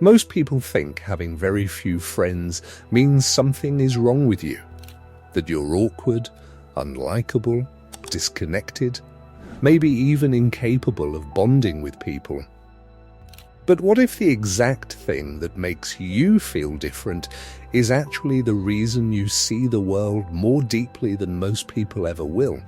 Most people think having very few friends means something is wrong with you, that you're awkward, unlikable, disconnected, maybe even incapable of bonding with people. But what if the exact thing that makes you feel different is actually the reason you see the world more deeply than most people ever will?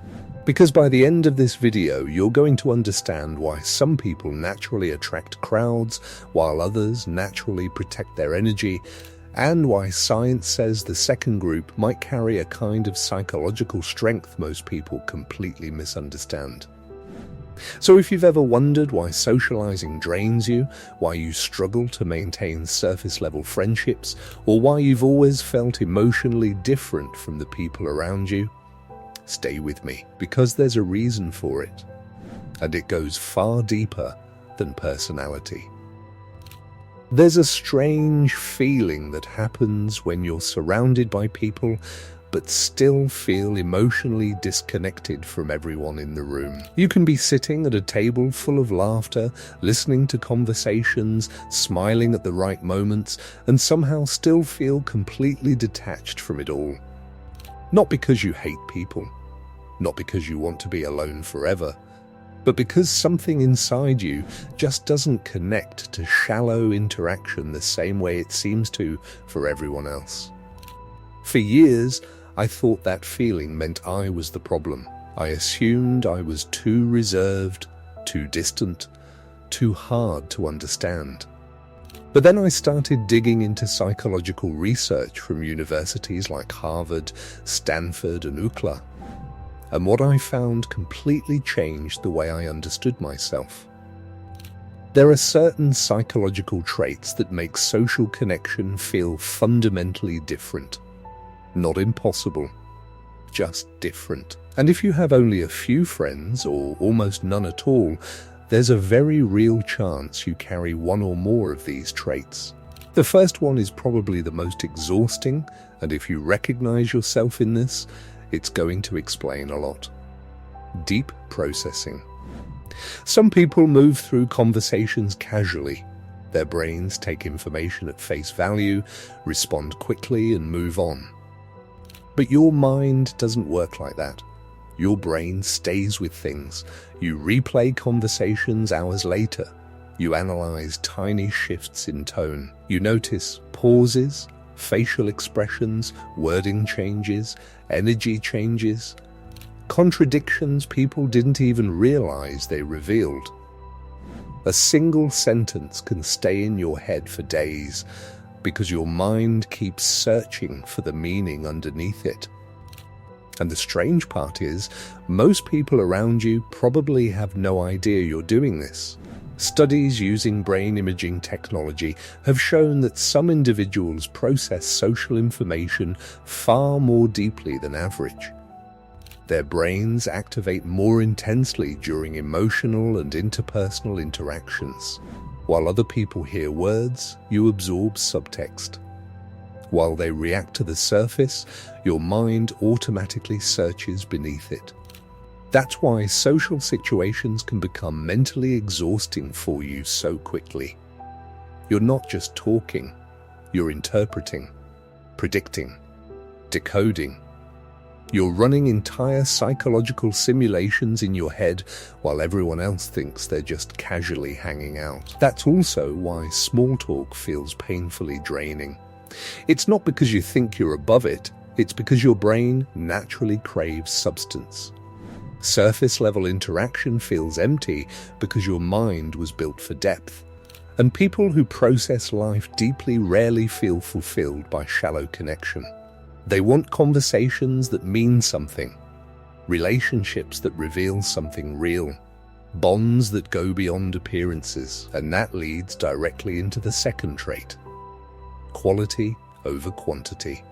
Because by the end of this video, you're going to understand why some people naturally attract crowds, while others naturally protect their energy, and why science says the second group might carry a kind of psychological strength most people completely misunderstand. So if you've ever wondered why socializing drains you, why you struggle to maintain surface-level friendships, or why you've always felt emotionally different from the people around you, stay with me, because there's a reason for it, and it goes far deeper than personality. There's a strange feeling that happens when you're surrounded by people but still feel emotionally disconnected from everyone in the room. You can be sitting at a table full of laughter, listening to conversations, smiling at the right moments, and somehow still feel completely detached from it all. Not because you hate people, not because you want to be alone forever, but because something inside you just doesn't connect to shallow interaction the same way it seems to for everyone else. For years, I thought that feeling meant I was the problem. I assumed I was too reserved, too distant, too hard to understand. But then I started digging into psychological research from universities like Harvard, Stanford, and UCLA. And what I found completely changed the way I understood myself. There are certain psychological traits that make social connection feel fundamentally different. Not impossible, just different. And if you have only a few friends, or almost none at all, there's a very real chance you carry one or more of these traits. The first one is probably the most exhausting, and if you recognize yourself in this, it's going to explain a lot. Deep processing. Some people move through conversations casually. Their brains take information at face value, respond quickly, and move on. But your mind doesn't work like that. Your brain stays with things. You replay conversations hours later. You analyze tiny shifts in tone. You notice pauses, facial expressions, wording changes, energy changes, contradictions people didn't even realize they revealed. A single sentence can stay in your head for days because your mind keeps searching for the meaning underneath it. And the strange part is, most people around you probably have no idea you're doing this. Studies using brain imaging technology have shown that some individuals process social information far more deeply than average. Their brains activate more intensely during emotional and interpersonal interactions. While other people hear words, you absorb subtext. While they react to the surface, your mind automatically searches beneath it. That's why social situations can become mentally exhausting for you so quickly. You're not just talking, you're interpreting, predicting, decoding. You're running entire psychological simulations in your head while everyone else thinks they're just casually hanging out. That's also why small talk feels painfully draining. It's not because you think you're above it, it's because your brain naturally craves substance. Surface-level interaction feels empty because your mind was built for depth. And people who process life deeply rarely feel fulfilled by shallow connection. They want conversations that mean something, relationships that reveal something real, bonds that go beyond appearances, and that leads directly into the second trait: quality over quantity.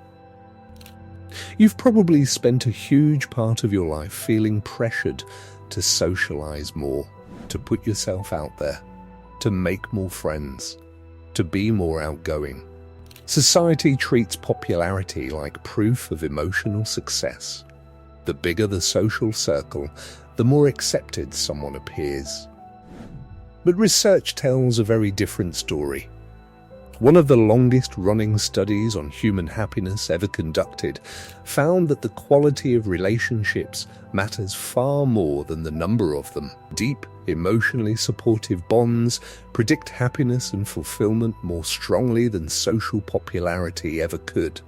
You've probably spent a huge part of your life feeling pressured to socialize more, to put yourself out there, to make more friends, to be more outgoing. Society treats popularity like proof of emotional success. The bigger the social circle, the more accepted someone appears. But research tells a very different story. One of the longest-running studies on human happiness ever conducted found that the quality of relationships matters far more than the number of them. Deep, emotionally supportive bonds predict happiness and fulfillment more strongly than social popularity ever could.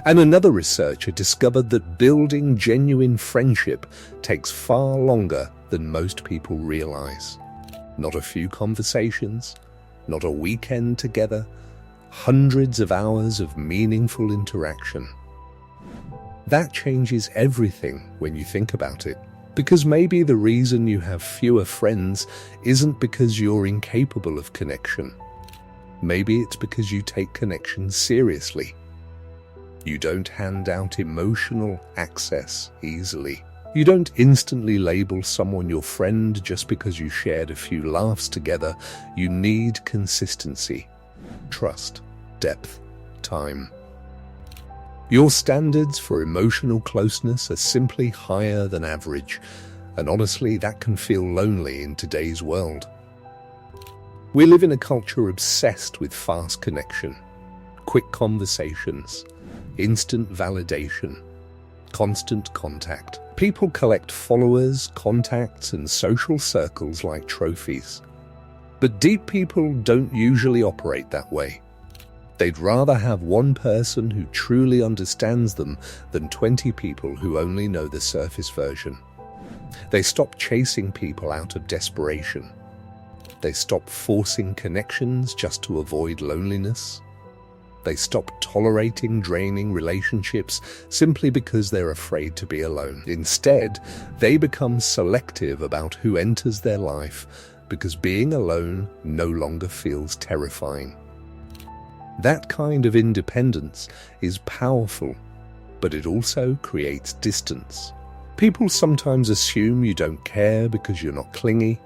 And another researcher discovered that building genuine friendship takes far longer than most people realize. Not a few conversations, not a weekend together, hundreds of hours of meaningful interaction. That changes everything when you think about it, because maybe the reason you have fewer friends isn't because you're incapable of connection. Maybe it's because you take connection seriously. You don't hand out emotional access easily. You don't instantly label someone your friend just because you shared a few laughs together. You need consistency, trust, depth, time. Your standards for emotional closeness are simply higher than average, and honestly, that can feel lonely in today's world. We live in a culture obsessed with fast connection, quick conversations, instant validation, constant contact. People collect followers, contacts, and social circles like trophies. But deep people don't usually operate that way. They'd rather have one person who truly understands them than 20 people who only know the surface version. They stop chasing people out of desperation. They stop forcing connections just to avoid loneliness. They stop tolerating draining relationships simply because they're afraid to be alone. Instead, they become selective about who enters their life because being alone no longer feels terrifying. That kind of independence is powerful, but it also creates distance. People sometimes assume you don't care because you're not clingy.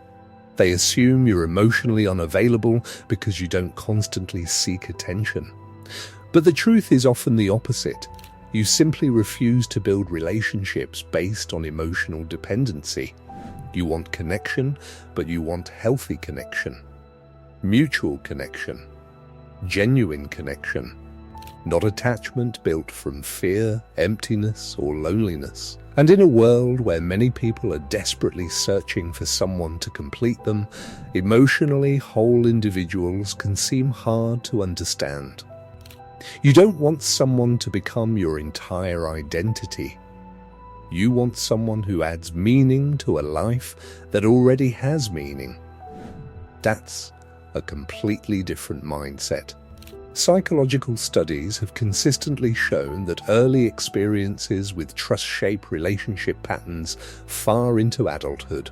They assume you're emotionally unavailable because you don't constantly seek attention. But the truth is often the opposite. You simply refuse to build relationships based on emotional dependency. You want connection, but you want healthy connection, mutual connection, genuine connection, not attachment built from fear, emptiness, or loneliness. And in a world where many people are desperately searching for someone to complete them, emotionally whole individuals can seem hard to understand. You don't want someone to become your entire identity. You want someone who adds meaning to a life that already has meaning. That's a completely different mindset. Psychological studies have consistently shown that early experiences with trust shape relationship patterns far into adulthood.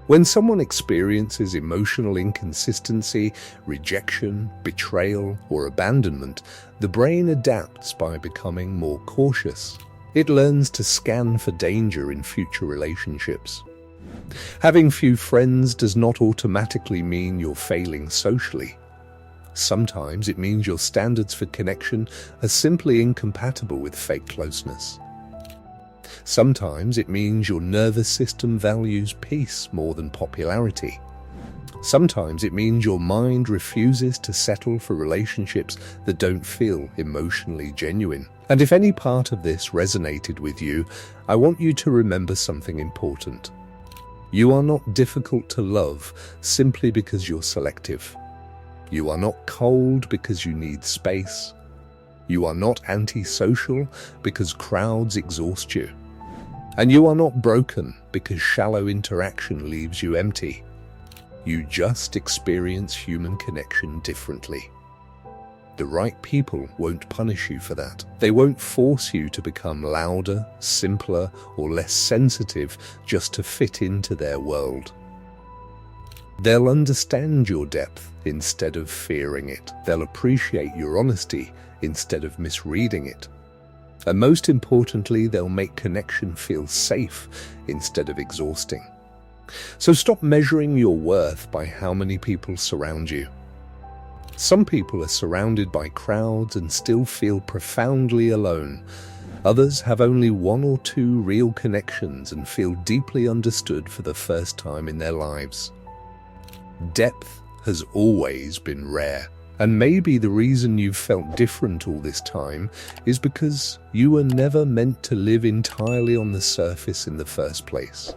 When someone experiences emotional inconsistency, rejection, betrayal, or abandonment, the brain adapts by becoming more cautious. It learns to scan for danger in future relationships. Having few friends does not automatically mean you're failing socially. Sometimes it means your standards for connection are simply incompatible with fake closeness. Sometimes it means your nervous system values peace more than popularity. Sometimes it means your mind refuses to settle for relationships that don't feel emotionally genuine. And if any part of this resonated with you, I want you to remember something important. You are not difficult to love simply because you're selective. You are not cold because you need space. You are not antisocial because crowds exhaust you. And you are not broken because shallow interaction leaves you empty. You just experience human connection differently. The right people won't punish you for that. They won't force you to become louder, simpler, or less sensitive just to fit into their world. They'll understand your depth instead of fearing it. They'll appreciate your honesty instead of misreading it. And most importantly, they'll make connection feel safe instead of exhausting. So stop measuring your worth by how many people surround you. Some people are surrounded by crowds and still feel profoundly alone. Others have only one or two real connections and feel deeply understood for the first time in their lives. Depth has always been rare. And maybe the reason you've felt different all this time is because you were never meant to live entirely on the surface in the first place.